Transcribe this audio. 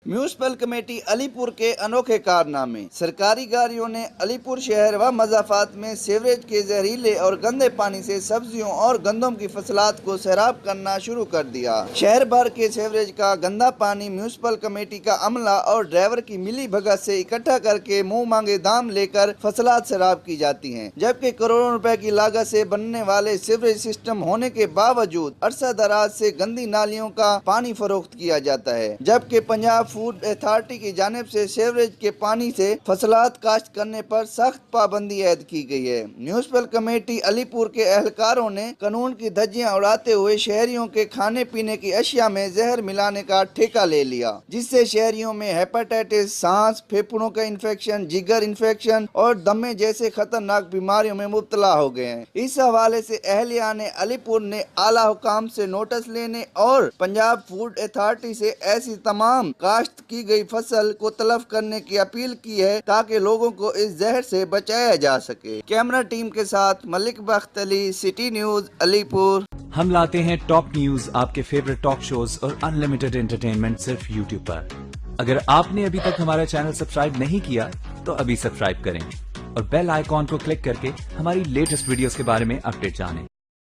Municipal committee Alipur के अनोखे कारनामे। सरकारी गाड़ियों ने अलीपुर शहर व मज़ाफात में सीवरेज के जहरीले और गंदे पानी से सब्जियों और गंदम की फसलात को सैराब करना शुरू कर दिया। शहर भर के सीवरेज का गंदा पानी म्यूनिसिपल कमेटी का अमला और ड्राइवर की मिली भगत से इकट्ठा करके मुंह मांगे दाम लेकर फसलात सैराब की जाती हैं, जबकि करोड़ों रुपए की लागत से बनने वाले सीवरेज सिस्टम होने के बावजूद अरसा दराज से गंदी नालियों का पानी फरोख्त किया जाता है, जबकि पंजाब फूड अथॉरिटी की जानिब से सीवरेज के पानी से फसलात काश्त करने पर सख्त पाबंदी ऐद की गई है। म्यूनिसिपल कमेटी अलीपुर के एहलकारों ने कानून की धज्जियां उड़ाते हुए शहरियों के खाने पीने की अशिया में जहर मिलाने का ठेका ले लिया, जिससे शहरियों में हेपेटाइटिस, सांस, फेफड़ों का इन्फेक्शन, जिगर इन्फेक्शन और दमे जैसे खतरनाक बीमारियों में मुब्तला हो गए हैं। इस हवाले से अहलिया ने अलीपुर ने आला हुकाम से नोटिस लेने और पंजाब फूड अथॉरिटी से ऐसी तमाम काश्त की गई फसल को तलफ करने की अपील की है, ताकि लोगों को इस जहर से बचाया जा सके। कैमरा टीम के साथ मलिक बख्त अली, सिटी न्यूज अलीपुर। हम लाते हैं टॉप न्यूज, आपके फेवरेट टॉक शोज और अनलिमिटेड एंटरटेनमेंट सिर्फ यूट्यूब पर। अगर आपने अभी तक हमारा चैनल सब्सक्राइब नहीं किया तो अभी सब्सक्राइब करें और बेल आइकॉन को क्लिक करके हमारी लेटेस्ट वीडियोस के बारे में अपडेट जानें।